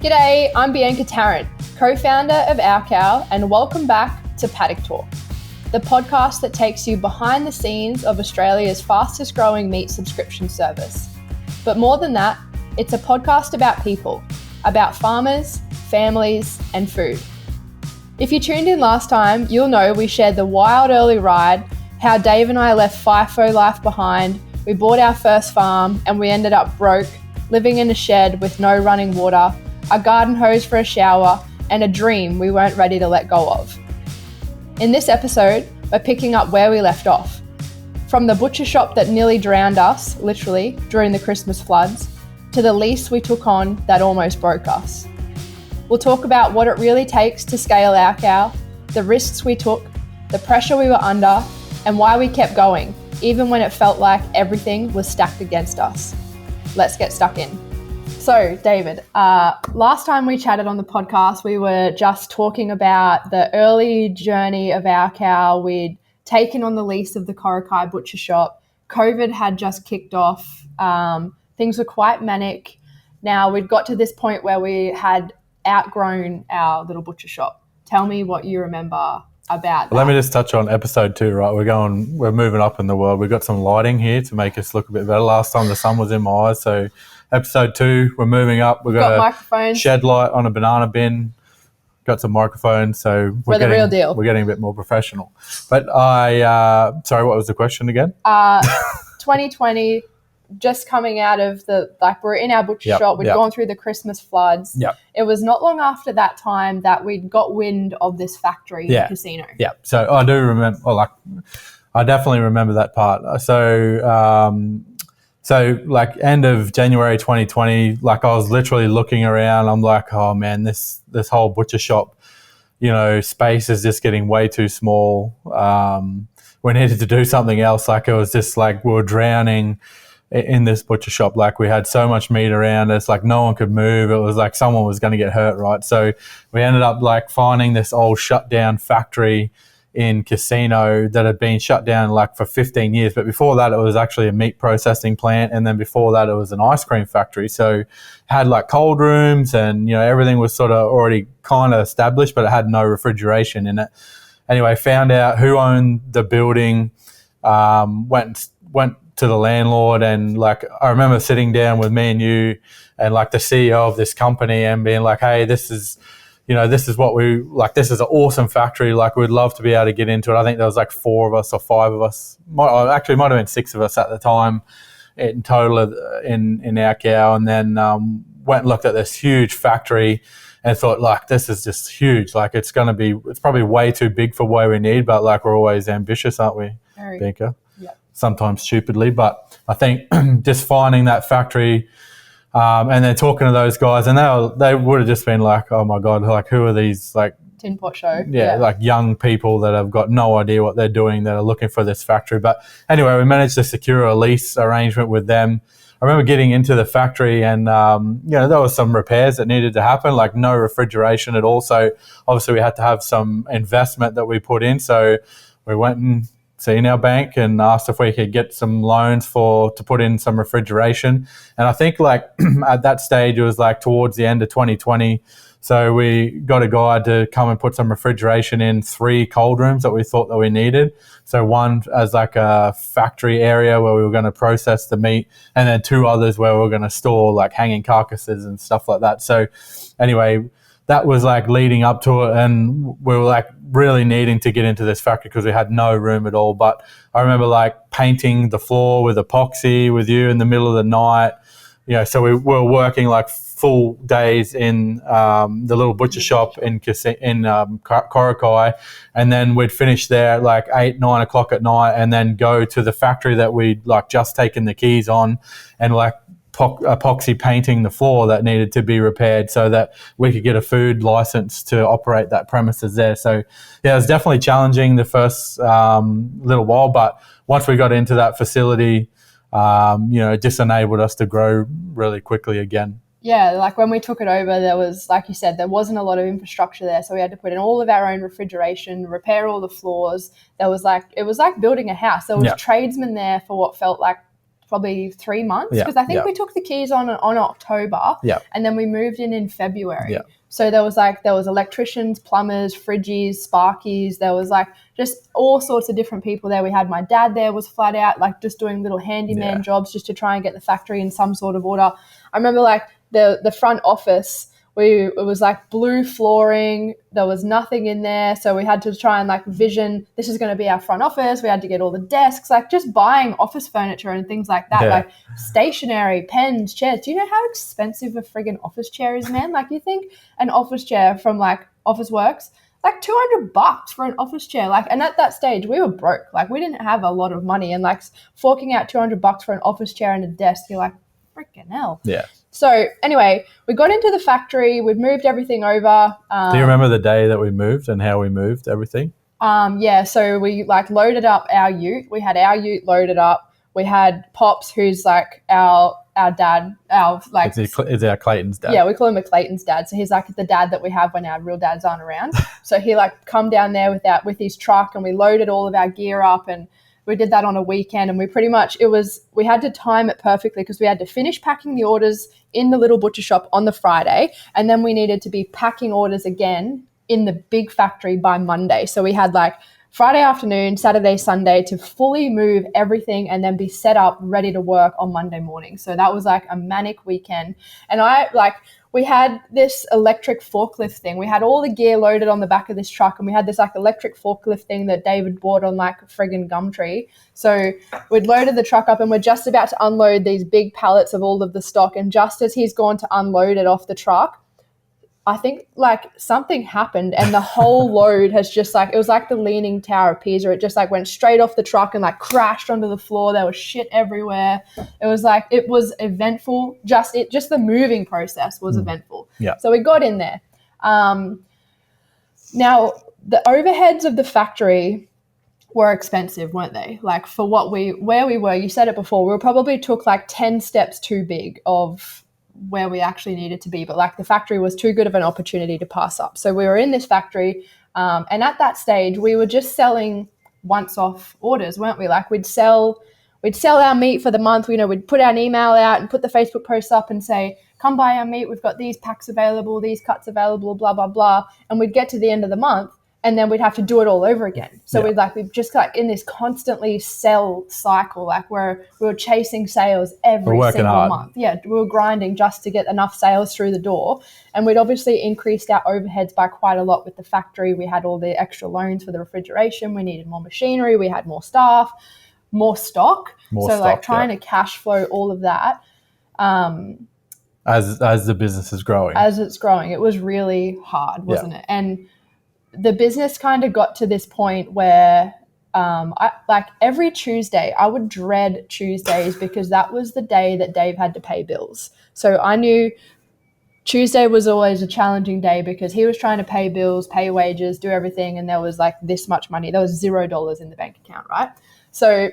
G'day, I'm Bianca Tarrant, co-founder of Our Cow, and welcome back to Paddock Talk, the podcast that takes you behind the scenes of Australia's fastest growing meat subscription service. But more than that, it's a podcast about people, about farmers, families, and food. If you tuned in last time, you'll know we shared the wild early ride, how Dave and I left FIFO life behind, we bought our first farm, and we ended up broke, living in a shed with no running water, a garden hose for a shower, and a dream we weren't ready to let go of. In this episode, we're picking up where we left off. From the butcher shop that nearly drowned us, literally, during the Christmas floods, to the lease we took on that almost broke us. We'll talk about what it really takes to scale Our Cow, the risks we took, the pressure we were under, and why we kept going, even when it felt like everything was stacked against us. Let's get stuck in. So, David, last time we chatted on the podcast, we were just talking about the early journey of Our Cow. We'd taken on the lease of the Corokai butcher shop. COVID had just kicked off. Things were quite manic. Now, we'd got to this point where we had outgrown our little butcher shop. Tell me what you remember about that. Let me just touch on episode 2, right? We're moving up in the world. We've got some lighting here to make us look a bit better. Last time the sun was in my eyes, so episode 2, we're moving up. We've got a microphones, shed light on a banana bin, got some microphones, so we're the real deal. We're getting a bit more professional. But sorry, what was the question again? 2020, just coming out of we're in our butcher shop. We'd gone through the Christmas floods. Yep. It was not long after that time that we'd got wind of this factory in Casino. Yeah, so I do remember, I definitely remember that part. So end of January 2020, I was literally looking around. I'm like, oh man, this whole butcher shop, space is just getting way too small. We needed to do something else. It was just we were drowning in this butcher shop. We had so much meat around us, no one could move. It was like someone was going to get hurt, right? So we ended up finding this old shut down factory in Casino that had been shut down for 15 years. But before that, it was actually a meat processing plant. And then before that, it was an ice cream factory. So it had cold rooms and, everything was sort of already kind of established, but it had no refrigeration in it. Anyway, found out who owned the building, went to the landlord, and I remember sitting down with me and you and the CEO of this company and being like, hey, this is what we this is an awesome factory. We'd love to be able to get into it. I think there was 4 of us or 5 of us. Actually, might have been 6 of us at the time in total in Our Cow. And then went and looked at this huge factory and thought, this is just huge. It's probably way too big for what we need, but we're always ambitious, aren't we, Bianca? Yeah. Sometimes stupidly. But I think just finding that factory, and then talking to those guys, and they would have just been oh my God, who are these tin pot show? Yeah, young people that have got no idea what they're doing that are looking for this factory. But anyway, we managed to secure a lease arrangement with them. I remember getting into the factory and, there was some repairs that needed to happen, no refrigeration at all. So obviously we had to have some investment that we put in. So we went and seen our bank and asked if we could get some loans to put in some refrigeration. And I think at that stage, it was towards the end of 2020. So we got a guy to come and put some refrigeration in 3 cold rooms that we thought that we needed. So one as a factory area where we were going to process the meat, and then 2 others where we were going to store hanging carcasses and stuff like that. So anyway, that was leading up to it, and we were really needing to get into this factory because we had no room at all. But I remember painting the floor with epoxy with you in the middle of the night. So we were working full days in the little butcher shop in Corokai, and then we'd finish there at 8, 9 o'clock at night, and then go to the factory that we'd just taken the keys on, and epoxy painting the floor that needed to be repaired so that we could get a food license to operate that premises there. So yeah, it was definitely challenging the first little while, but once we got into that facility, it just enabled us to grow really quickly again. Yeah, when we took it over, there was, like you said, there wasn't a lot of infrastructure there. So we had to put in all of our own refrigeration, repair all the floors. There was it was like building a house. There was tradesmen there for what felt like probably 3 months, because I think we took the keys on October, and then we moved in February. So there was electricians, plumbers, fridgies, sparkies. There was like just all sorts of different people there. We had my dad there, was flat out like just doing little handyman jobs just to try and get the factory in some sort of order. I remember like the front office, it was like blue flooring. There was nothing in there. So we had to try and like vision, this is going to be our front office. We had to get all the desks, like just buying office furniture and things like that, like stationery, pens, chairs. Do you know how expensive a friggin' office chair is, man? Like you think an office chair from like Office Works, like $200 for an office chair. Like, and at that stage we were broke. Like we didn't have a lot of money, and like forking out $200 for an office chair and a desk, you're like, freaking hell. Yeah. So anyway, we got into the factory. We'd moved everything over. Do you remember the day that we moved and how we moved everything? So we like loaded up our ute. We had our ute loaded up. We had Pops, who's like our dad, is our Clayton's dad. Yeah, we call him a Clayton's dad. So he's like the dad that we have when our real dads aren't around. So he like come down there with his truck, and we loaded all of our gear up, and we did that on a weekend. And we had to time it perfectly, because we had to finish packing the orders in the little butcher shop on the Friday, and then we needed to be packing orders again in the big factory by Monday. So we had like Friday afternoon, Saturday, Sunday to fully move everything and then be set up ready to work on Monday morning. So that was like a manic weekend. And we had this electric forklift thing. We had all the gear loaded on the back of this truck, and we had this like electric forklift thing that David bought on like a friggin' Gumtree. So we'd loaded the truck up, and we're just about to unload these big pallets of all of the stock. And just as he's gone to unload it off the truck, I think like something happened, and the whole load has just like, it was like the Leaning Tower of Pisa. It just like went straight off the truck and like crashed onto the floor. There was shit everywhere. It was eventful. Just the moving process was eventful. Yeah. So we got in there. Now the overheads of the factory were expensive, weren't they? Like for where we were, you said it before, we probably took like 10 steps too big of where we actually needed to be, but like the factory was too good of an opportunity to pass up. So we were in this factory, and at that stage we were just selling once off orders, weren't we? Like we'd sell our meat for the month. We'd put our email out and put the Facebook posts up and say, come buy our meat, we've got these packs available, these cuts available, blah blah blah. And we'd get to the end of the month, and then we'd have to do it all over again. So we'd just like in this constantly sell cycle, like where we were chasing sales every single month. Yeah, we were grinding just to get enough sales through the door. And we'd obviously increased our overheads by quite a lot with the factory. We had all the extra loans for the refrigeration. We needed more machinery. We had more staff, more stock. Trying to cash flow all of that. As the business is growing. As it's growing. It was really hard, wasn't it? And the business kind of got to this point where every Tuesday, I would dread Tuesdays, because that was the day that Dave had to pay bills. So I knew Tuesday was always a challenging day, because he was trying to pay bills, pay wages, do everything, and there was like this much money. There was $0 in the bank account, right? So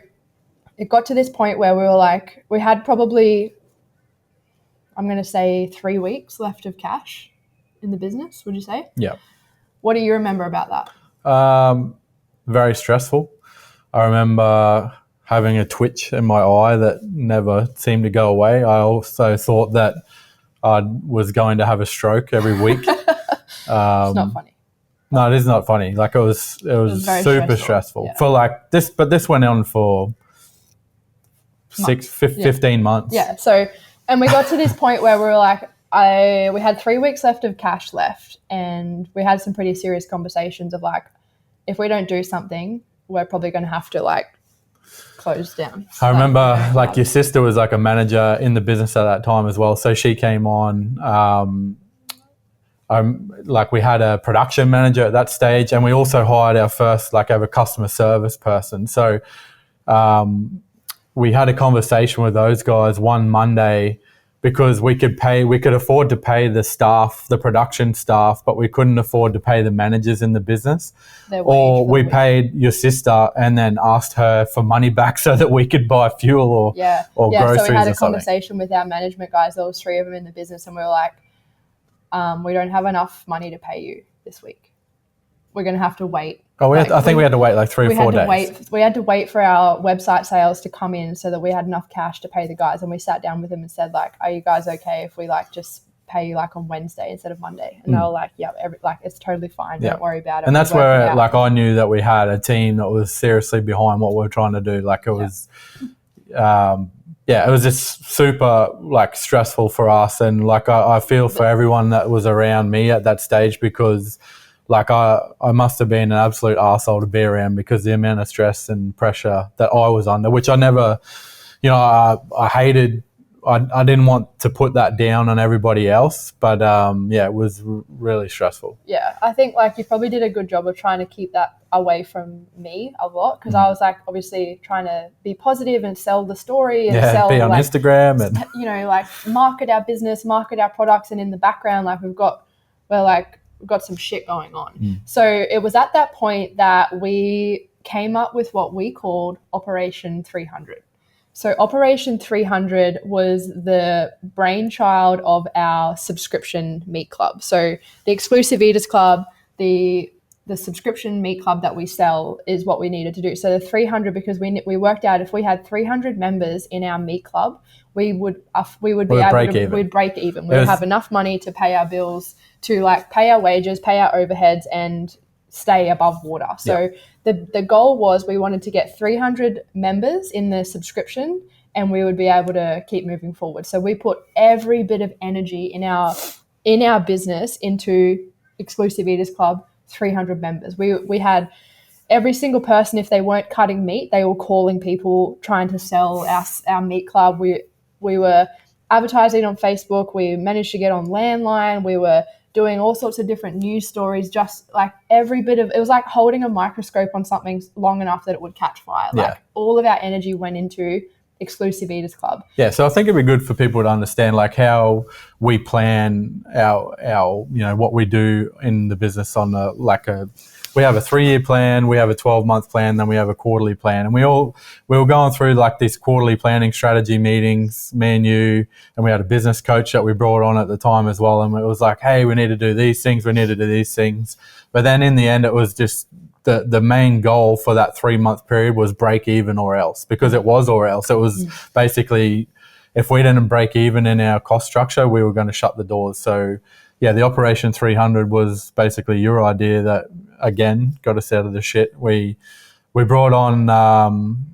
it got to this point where we were like, we had probably, I'm going to say 3 weeks left of cash in the business, would you say? Yeah. What do you remember about that? Very stressful. I remember having a twitch in my eye that never seemed to go away. I also thought that I was going to have a stroke every week. It's not funny. No, it is not funny. Like it was super stressful for like this, but this went on for 15 months. Yeah. So, and we got to this point where we were like, we had 3 weeks left of cash left, and we had some pretty serious conversations of like, if we don't do something, we're probably going to have to like close down. I remember like your sister was like a manager in the business at that time as well. So she came on, we had a production manager at that stage, and we also hired our first like ever customer service person. So we had a conversation with those guys one Monday, because we could afford to pay the staff, the production staff, but we couldn't afford to pay the managers in the business. Or we paid your sister and then asked her for money back so that we could buy fuel or groceries. So we had a conversation with our management guys. There was 3 of them in the business, and we were like, we don't have enough money to pay you this week. we're going to have to wait. Oh, I think we had to wait like 3 or 4 days. We had to wait for our website sales to come in so that we had enough cash to pay the guys. And we sat down with them and said, like, are you guys okay if we like just pay you like on Wednesday instead of Monday? And they were like, yeah, it's totally fine. Don't worry about it. And that's where like I knew that we had a team that was seriously behind what we were trying to do. Like it was, it was just super like stressful for us. And like I feel for everyone that was around me at that stage, because like I must have been an absolute arsehole to be around, because the amount of stress and pressure that I was under, which I never, I hated. I didn't want to put that down on everybody else, but it was really stressful. Yeah, I think like you probably did a good job of trying to keep that away from me a lot, because I was like obviously trying to be positive and sell the story and be on Instagram and like market our business, market our products, and in the background like we've got some shit going on. So it was at that point that we came up with what we called Operation 300. So Operation 300 was the brainchild of our subscription meat club. So the exclusive Eaters Club, the subscription meat club that we sell is what we needed to do. So the 300, because we worked out if we had 300 members in our meat club, we'd break even. We would have enough money to pay our bills, to like pay our wages, pay our overheads, and stay above water. So the goal was we wanted to get 300 members in the subscription, and we would be able to keep moving forward. So we put every bit of energy in our business into Exclusive Eaters Club 300 members. We had every single person, if they weren't cutting meat, they were calling people trying to sell our meat club. We were advertising on Facebook. We managed to get on Landline. We were doing all sorts of different news stories, just like every bit of it was like holding a microscope on something long enough that it would catch fire. Like all of our energy went into Exclusive Eaters Club. Yeah, so I think it'd be good for people to understand like how we plan our what we do in the business on we have a 3-year plan, we have a 12-month plan, then we have a quarterly plan. And we were going through like these quarterly planning strategy meetings, me and you, and we had a business coach that we brought on at the time as well. And it was like, hey, we need to do these things, we need to do these things. But then in the end, it was just the main goal for that 3-month period was break even or else, because it was or else. It was basically, if we didn't break even in our cost structure, we were going to shut the doors. So yeah, the Operation 300 was basically your idea that, again, got us out of the shit. We brought on,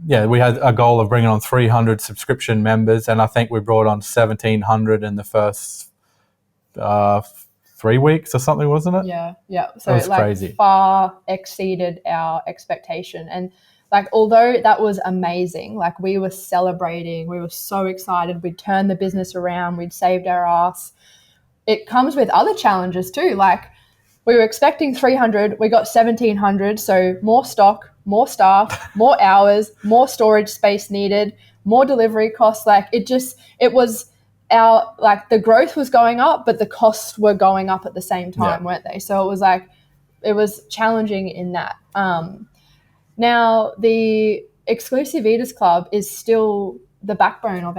we had a goal of bringing on 300 subscription members, and I think we brought on 1,700 in the first 3 weeks or something, wasn't it? Yeah. So it crazy. Far exceeded our expectation. And like, although that was amazing, like we were celebrating, we were so excited, we'd turned the business around, we'd saved our ass. It comes with other challenges too. Like we were expecting 300, we got 1,700. So more stock, more staff, more hours, more storage space needed, more delivery costs. Like it was the growth was going up, but the costs were going up at the same time, weren't they? So it was like, it was challenging in that. Now the Exclusive Eaters Club is still the backbone of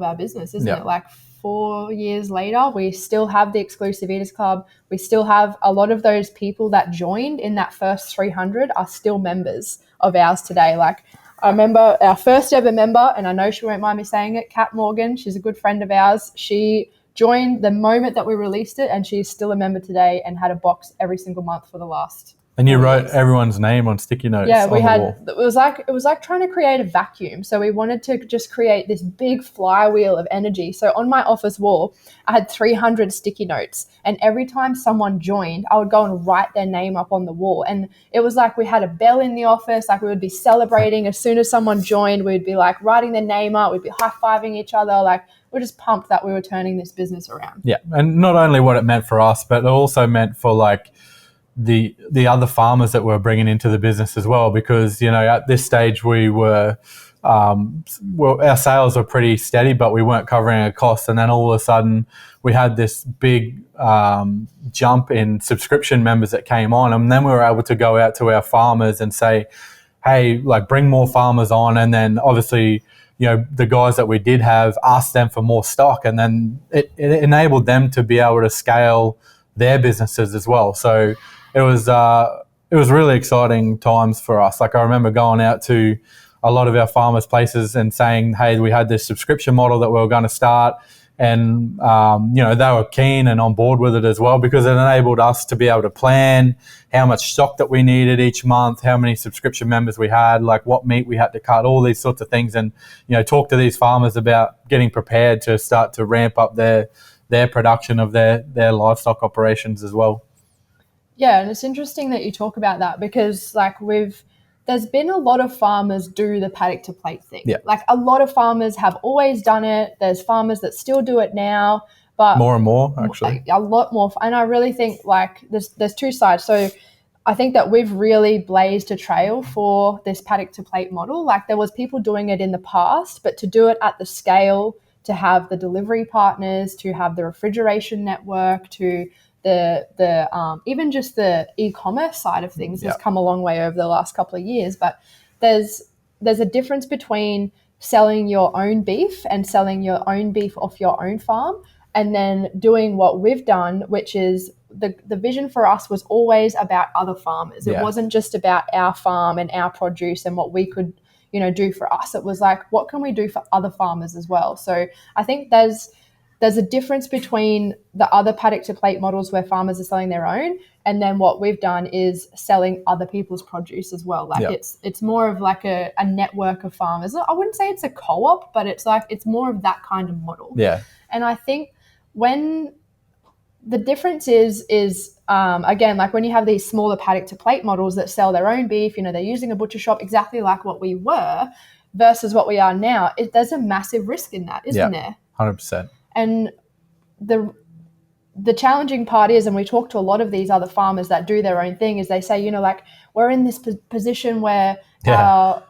our business, isn't it? Like 4 years later, we still have the Exclusive Eaters Club. We still have a lot of those people that joined in that first 300 are still members of ours today. Like I remember our first ever member, and I know she won't mind me saying it, Kat Morgan. She's a good friend of ours. She joined the moment that we released it, and she's still a member today and had a box every single month for the last. And you wrote everyone's name on sticky notes. Yeah, we had. It was like trying to create a vacuum. So we wanted to just create this big flywheel of energy. So on my office wall, I had 300 sticky notes, and every time someone joined, I would go and write their name up on the wall. And it was like we had a bell in the office. Like we would be celebrating as soon as someone joined. We'd be like writing their name up. We'd be high-fiving each other. Like we're just pumped that we were turning this business around. Yeah, and not only what it meant for us, but it also meant for like the other farmers that we're bringing into the business as well, because at this stage we were our sales were pretty steady, but we weren't covering our costs. And then all of a sudden we had this big jump in subscription members that came on, and then we were able to go out to our farmers and say, hey, like bring more farmers on. And then obviously the guys that we did have, asked them for more stock, and then it enabled them to be able to scale their businesses as well. So it was it was really exciting times for us. Like I remember going out to a lot of our farmers' places and saying, hey, we had this subscription model that we were going to start. And, they were keen and on board with it as well, because it enabled us to be able to plan how much stock that we needed each month, how many subscription members we had, like what meat we had to cut, all these sorts of things. And, talk to these farmers about getting prepared to start to ramp up their production of their livestock operations as well. Yeah, and it's interesting that you talk about that, because there's been a lot of farmers do the paddock to plate thing. Yeah. Like a lot of farmers have always done it. There's farmers that still do it now, but more and more, actually. A lot more. And I really think there's two sides. So I think that we've really blazed a trail for this paddock to plate model. Like there was people doing it in the past, but to do it at the scale, to have the delivery partners, to have the refrigeration network, to the even just the e-commerce side of things has come a long way over the last couple of years. But there's a difference between selling your own beef and selling your own beef off your own farm, and then doing what we've done, which is the vision for us was always about other farmers. It wasn't just about our farm and our produce and what we could do for us. It was like, what can we do for other farmers as well? So I think there's a difference between the other paddock to plate models where farmers are selling their own, and then what we've done is selling other people's produce as well. Like it's more of like a network of farmers. I wouldn't say it's a co-op, but it's more of that kind of model. Yeah. And I think when the difference is again, like when you have these smaller paddock to plate models that sell their own beef, they're using a butcher shop exactly like what we were versus what we are now. There's a massive risk in that, isn't there? 100%. And the challenging part is, and we talk to a lot of these other farmers that do their own thing, is they say, we're in this position where our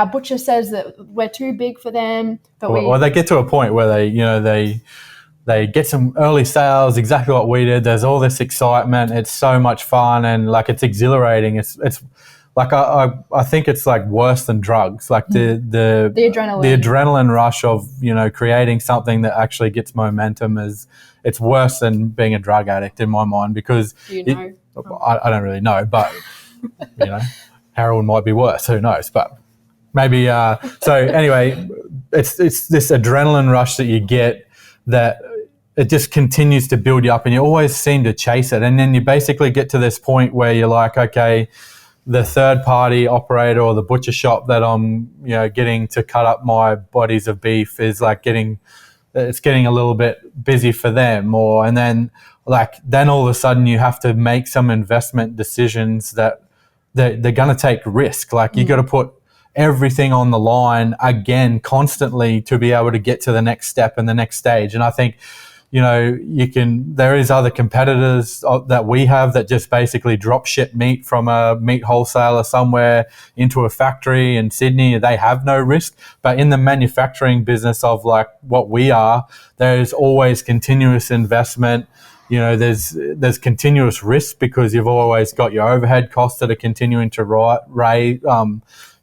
butcher says that we're too big for them. But or they get to a point where they get some early sales, exactly what we did. There's all this excitement. It's so much fun, and like it's exhilarating. It's like I think it's like worse than drugs. Like the adrenaline rush of creating something that actually gets momentum it's worse than being a drug addict in my mind, because I don't really know, but heroin might be worse. Who knows? But maybe. So anyway, it's this adrenaline rush that you get that it just continues to build you up, and you always seem to chase it, and then you basically get to this point where you're like, okay, the third party operator or the butcher shop that I'm, getting to cut up my bodies of beef is like getting a little bit busy for them, and then all of a sudden you have to make some investment decisions that they're going to take risk. Like you got to put everything on the line again constantly to be able to get to the next step and the next stage. And I think, there is other competitors that we have that just basically drop ship meat from a meat wholesaler somewhere into a factory in Sydney. They have no risk. But in the manufacturing business of like what we are, there's always continuous investment. There's continuous risk, because you've always got your overhead costs that are continuing to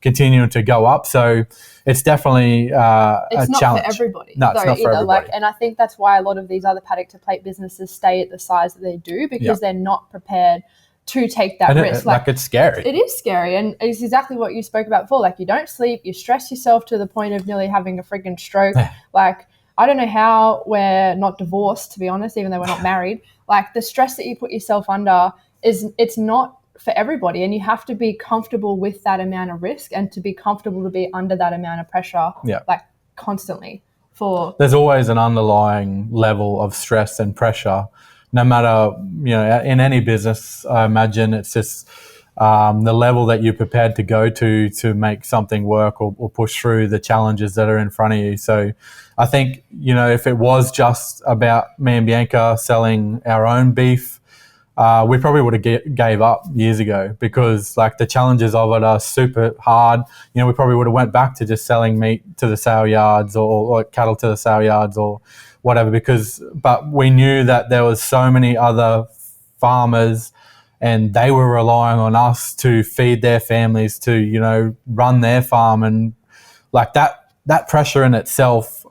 continuing to go up. So it's definitely it's a not challenge. For everybody. No, it's not for everybody. And I think that's why a lot of these other paddock to plate businesses stay at the size that they do, because they're not prepared to take that risk. It's scary. It is scary, and it's exactly what you spoke about before. Like you don't sleep, you stress yourself to the point of nearly having a freaking stroke. Like I don't know how we're not divorced, to be honest, even though we're not married. Like the stress that you put yourself under it's not for everybody, and you have to be comfortable with that amount of risk and to be comfortable to be under that amount of pressure like constantly. There's always an underlying level of stress and pressure, no matter in any business. I imagine it's just the level that you're prepared to go to make something work or push through the challenges that are in front of you. So I think if it was just about me and Bianca selling our own beef, we probably would have gave up years ago, because like the challenges of it are super hard. We probably would have went back to just selling meat to the sale yards or cattle to the sale yards or whatever, but we knew that there was so many other farmers and they were relying on us to feed their families, to, run their farm. And like that pressure in itself,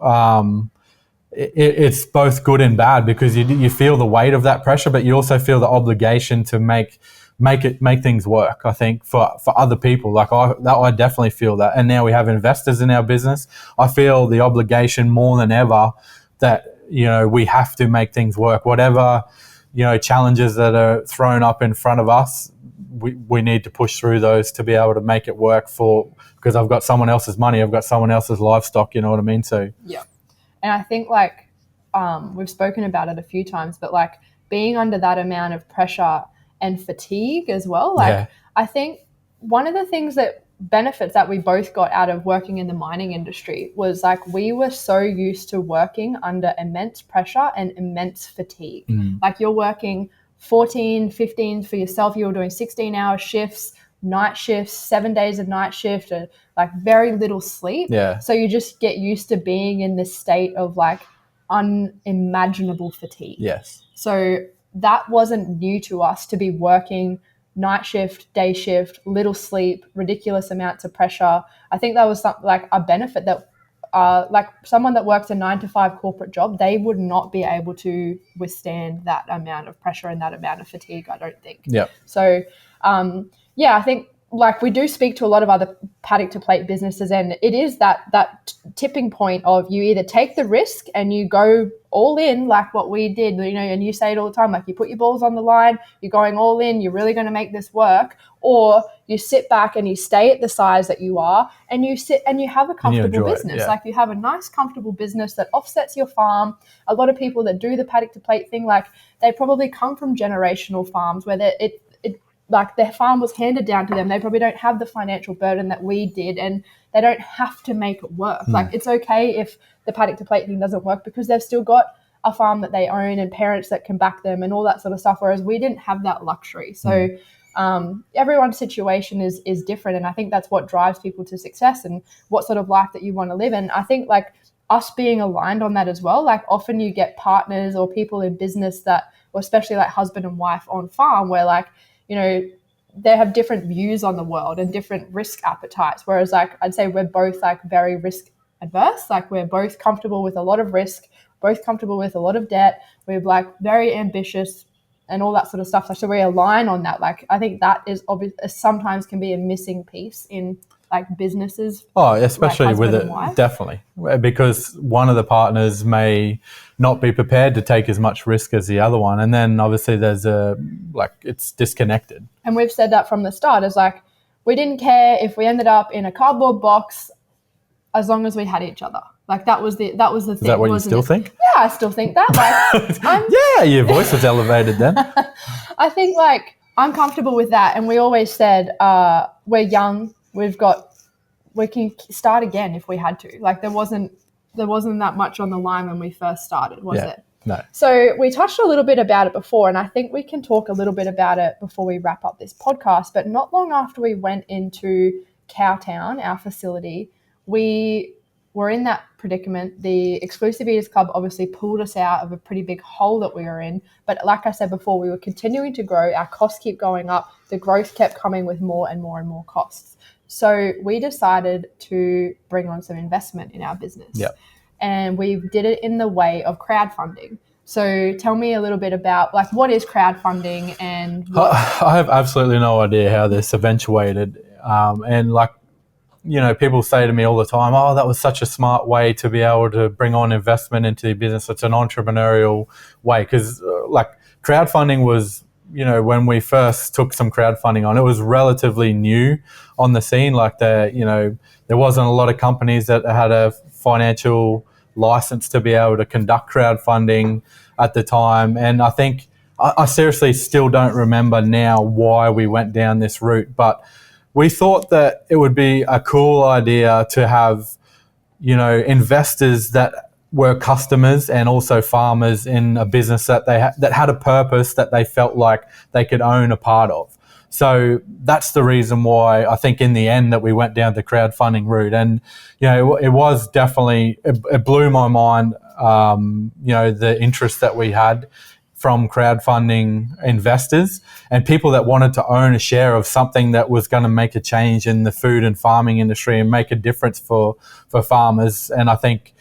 it's both good and bad, because you feel the weight of that pressure, but you also feel the obligation to make make things work, I think, for other people. Like I definitely feel that. And now we have investors in our business. I feel the obligation more than ever that, we have to make things work. Whatever, challenges that are thrown up in front of us, we need to push through those to be able to make it work because I've got someone else's money, I've got someone else's livestock, you know what I mean? So yeah. And I think we've spoken about it a few times, but being under that amount of pressure and fatigue as well. I think one of the benefits that we both got out of working in the mining industry was we were so used to working under immense pressure and immense fatigue. You're working 14, 15 for yourself. You were doing 16-hour shifts, night shifts, 7 days of night shift, and very little sleep. Yeah. So you just get used to being in this state of unimaginable fatigue. Yes. So that wasn't new to us, to be working night shift, day shift, little sleep, ridiculous amounts of pressure. I think that was a benefit that someone that works a 9-to-5 corporate job, they would not be able to withstand that amount of pressure and that amount of fatigue, I don't think. Yeah. So, I think we do speak to a lot of other paddock to plate businesses, and it is that tipping point of you either take the risk and you go all in like what we did, and you say it all the time, you put your balls on the line, you're going all in, you're really going to make this work, or you sit back and you stay at the size that you are and you sit and you have a comfortable business. Yeah. You have a nice, comfortable business that offsets your farm. A lot of people that do the paddock to plate thing, they probably come from generational farms where their farm was handed down to them. They probably don't have the financial burden that we did, and they don't have to make it work. It's okay if the paddock to plate thing doesn't work because they've still got a farm that they own and parents that can back them and all that sort of stuff, whereas we didn't have that luxury. So everyone's situation is different, and I think that's what drives people to success and what sort of life that you want to live in. I think us being aligned on that as well, often you get partners or people in business that, or especially husband and wife on farm, where they have different views on the world and different risk appetites. Whereas I'd say we're both very risk adverse. We're both comfortable with a lot of risk, both comfortable with a lot of debt. We're very ambitious and all that sort of stuff. So we align on that. I think that is obvious, sometimes can be a missing piece in businesses. Oh, especially with it, definitely, because one of the partners may not be prepared to take as much risk as the other one, and then obviously there's it's disconnected. And we've said that from the start. Is we didn't care if we ended up in a cardboard box as long as we had each other. That was the thing. Is that what you still think? Yeah, I still think that. Yeah, your voice was elevated then. I think I'm comfortable with that, and we always said we're young. We can start again if we had to. There wasn't that much on the line when we first started, was it? No. So we touched a little bit about it before, and I think we can talk a little bit about it before we wrap up this podcast. But not long after we went into Cowtown, our facility, we were in that predicament. The Exclusive Eaters Club obviously pulled us out of a pretty big hole that we were in. But like I said before, we were continuing to grow. Our costs keep going up. The growth kept coming with more and more and more costs. So we decided to bring on some investment in our business. Yep. And we did it in the way of crowdfunding. So tell me a little bit about what is crowdfunding and what... I have absolutely no idea how this eventuated. People say to me all the time, oh, that was such a smart way to be able to bring on investment into your business. It's an entrepreneurial way because crowdfunding was, when we first took some crowdfunding on, it was relatively new on the scene. There wasn't a lot of companies that had a financial license to be able to conduct crowdfunding at the time. And I think I seriously still don't remember now why we went down this route, but we thought that it would be a cool idea to have, investors that were customers and also farmers in a business that that had a purpose that they felt like they could own a part of. So that's the reason why I think in the end that we went down the crowdfunding route. And, it was definitely, it blew my mind, the interest that we had from crowdfunding investors and people that wanted to own a share of something that was going to make a change in the food and farming industry and make a difference for farmers. And I think,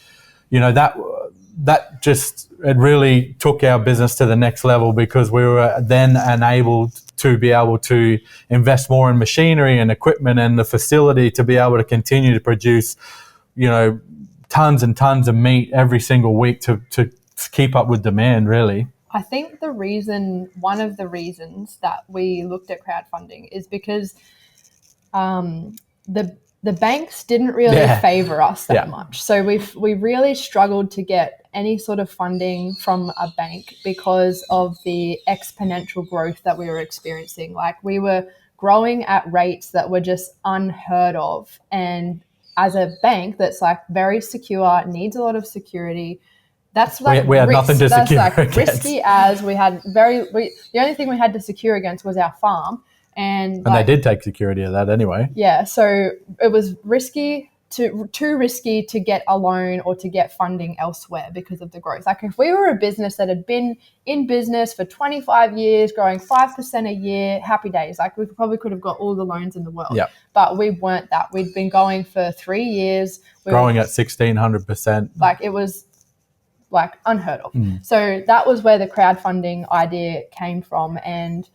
that just, it really took our business to the next level because we were then enabled to be able to invest more in machinery and equipment and the facility to be able to continue to produce, tons and tons of meat every single week to keep up with demand, really. I think one of the reasons that we looked at crowdfunding is because the banks didn't really favor us that much. So we really struggled to get any sort of funding from a bank because of the exponential growth that we were experiencing. Like, we were growing at rates that were just unheard of. And as a bank that's like very secure, needs a lot of security, that's like we had nothing to secure against. Risky as we had the only thing we had to secure against was our farm. And they did take security of that anyway. Yeah, so it was too risky to get a loan or to get funding elsewhere because of the growth. Like, if we were a business that had been in business for 25 years, growing 5% a year, happy days. Like, we probably could have got all the loans in the world. Yep. But we weren't that. We'd been going for 3 years. Growing at 1,600%. Like, it was like unheard of. So that was where the crowdfunding idea came from, and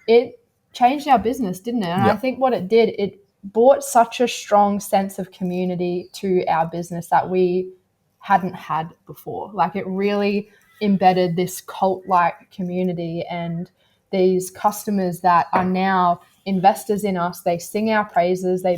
it changed our business, didn't it? And I think what it did, it brought such a strong sense of community to our business that we hadn't had before. Like, it really embedded this cult-like community, and these customers that are now investors in us, they sing our praises. They're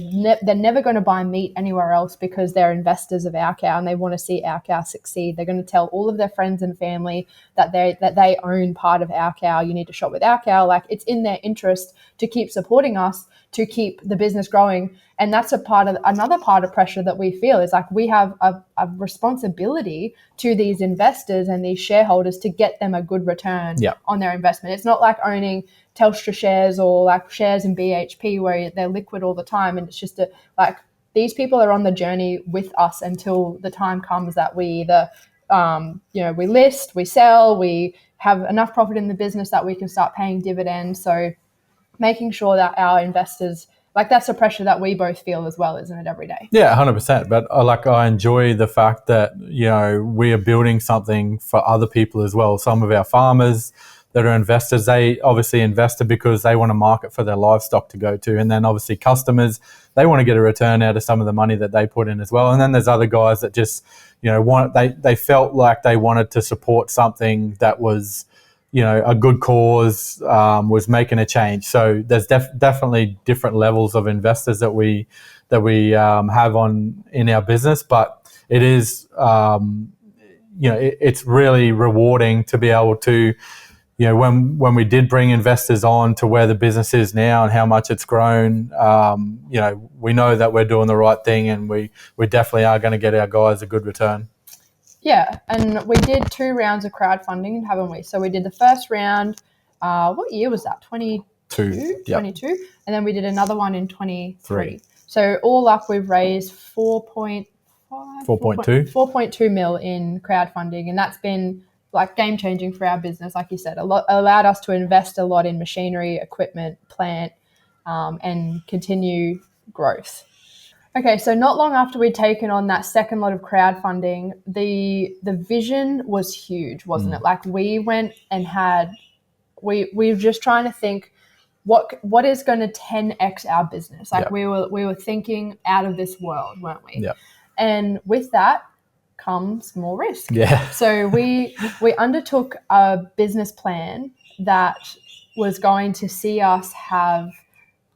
never going to buy meat anywhere else because they're investors of our cow and they want to see our cow succeed. They're going to tell all of their friends and family that they own part of our cow. You need to shop with our cow. Like, it's in their interest to keep supporting us, to keep the business growing. And that's another part of pressure that we feel is like, we have a responsibility to these investors and these shareholders to get them a good return on their investment. It's not like owning Telstra shares or like shares in BHP where they're liquid all the time. And it's just these people are on the journey with us until the time comes that we either, we list, we sell, we have enough profit in the business that we can start paying dividends. So making sure that our investors, like, that's a pressure that we both feel as well, isn't it, every day? Yeah, 100%. But I enjoy the fact that, we are building something for other people as well. Some of our farmers that are investors, they obviously invested because they want a market for their livestock to go to. And then obviously customers, they want to get a return out of some of the money that they put in as well. And then there's other guys that just, they felt like they wanted to support something that was, a good cause, was making a change. So there's definitely different levels of investors that we have in our business, but it is, it's really rewarding to be able to, when we did bring investors on to where the business is now and how much it's grown, we know that we're doing the right thing, and we definitely are going to get our guys a good return. Yeah, and we did 2 rounds of crowdfunding, haven't we? So we did the first round, what year was that? 22? Yep. 22. And then we did another one in 23. So all up, we've raised 4.2 mil in crowdfunding, and that's been like game changing for our business. Like you said, allowed us to invest a lot in machinery, equipment, plant, and continue growth. Okay, so not long after we'd taken on that second lot of crowdfunding, the vision was huge, wasn't it? Like, we went and we were just trying to think what is going to 10x our business. Like, we were thinking out of this world, weren't we? Yeah. And with that comes more risk. Yeah. So we undertook a business plan that was going to see us have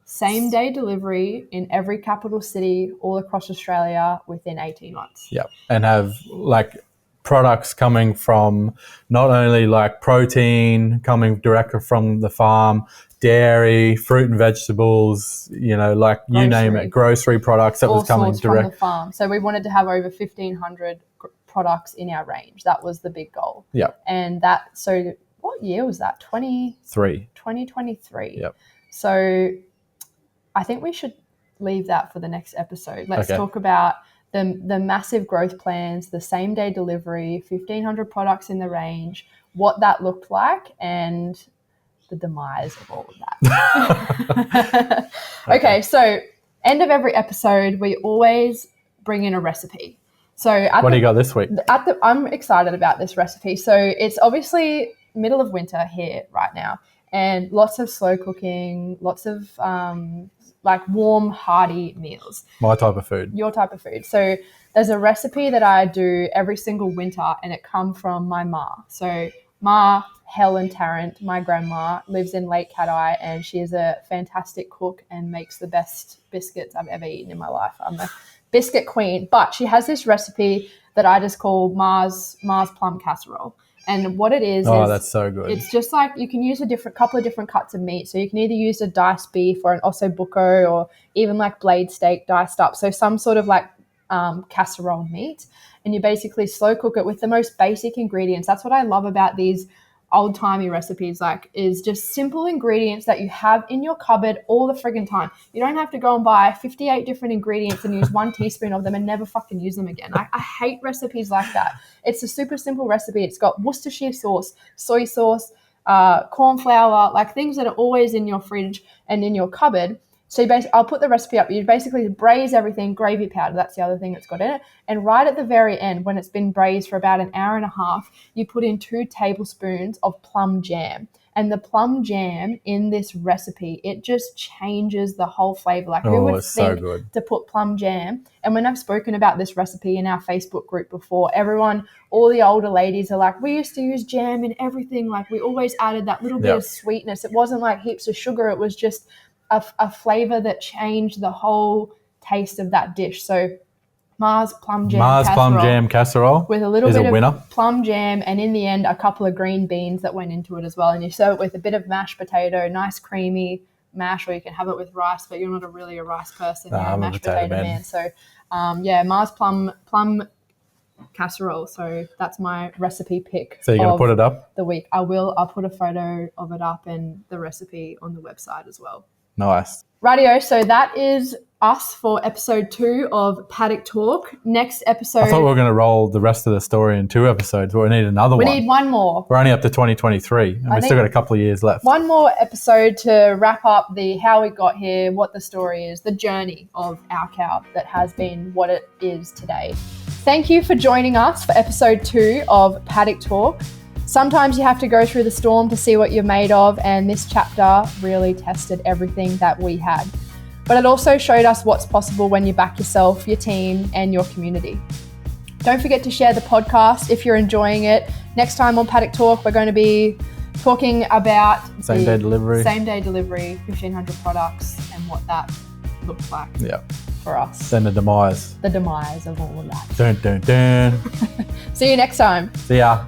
same day delivery in every capital city all across Australia within 18 months. Yeah. And have like products coming from not only like protein coming directly from the farm, dairy, fruit and vegetables, like grocery. You name it, grocery products that was coming direct from the farm. So we wanted to have over 1,500 products in our range. That was the big goal. Yeah. And so what year was that? 2023. Yep. So I think we should leave that for the next episode. Let's talk about the massive growth plans, the same day delivery, 1,500 products in the range, what that looked like, and the demise of all of that. Okay, so end of every episode, we always bring in a recipe. So what do you got this week? I'm excited about this recipe. So it's obviously middle of winter here right now, and lots of slow cooking, lots of like warm, hearty meals. My type of food. Your type of food. So there's a recipe that I do every single winter, and it come from my ma. So Ma Helen Tarrant, my grandma, lives in Lake Cat-Eye, and she is a fantastic cook and makes the best biscuits I've ever eaten in my life. I'm a biscuit queen. But she has this recipe that I just call Ma's plum casserole. And what it is that's so good. It's just like you can use couple of different cuts of meat. So you can either use a diced beef or an osso buco, or even like blade steak diced up. So some sort of like casserole meat, and you basically slow cook it with the most basic ingredients. That's what I love about these old-timey recipes, like, is just simple ingredients that you have in your cupboard all the friggin' time. You don't have to go and buy 58 different ingredients and use 1 teaspoon of them and never fucking use them again. I hate recipes like that. It's a super simple recipe. It's got Worcestershire sauce, soy sauce, corn flour, like things that are always in your fridge and in your cupboard. So I'll put the recipe up. You basically braise everything, gravy powder, that's the other thing that's got in it. And right at the very end, when it's been braised for about an hour and a half, you put in 2 tablespoons of plum jam. And the plum jam in this recipe, it just changes the whole flavor. Like, who would think to put plum jam? And when I've spoken about this recipe in our Facebook group before, all the older ladies are like, we used to use jam in everything. Like, we always added that little bit of sweetness. It wasn't like heaps of sugar. It was just a flavor that changed the whole taste of that dish. So Ma's plum jam casserole with a little bit of plum jam, and in the end a couple of green beans that went into it as well. And you serve it with a bit of mashed potato, nice creamy mash, or you can have it with rice, but you're not really a rice person. You're a mashed potato man. So Ma's plum casserole. So that's my recipe pick. So you're going to put it up? The week. I will. I'll put a photo of it up and the recipe on the website as well. Nice. Rightio, so that is us for episode 2 of Paddock Talk. Next episode... I thought we were going to roll the rest of the story in 2 episodes, but we need another one. We need one more. We're only up to 2023, and we've still got a couple of years left. One more episode to wrap up how we got here, what the story is, the journey of our cow that has been what it is today. Thank you for joining us for episode 2 of Paddock Talk. Sometimes you have to go through the storm to see what you're made of, and this chapter really tested everything that we had. But it also showed us what's possible when you back yourself, your team, and your community. Don't forget to share the podcast if you're enjoying it. Next time on Paddock Talk, we're going to be talking about same-day delivery, 1,500 products, and what that looks like for us. Then the demise of all of that. Dun, dun, dun. See you next time. See ya.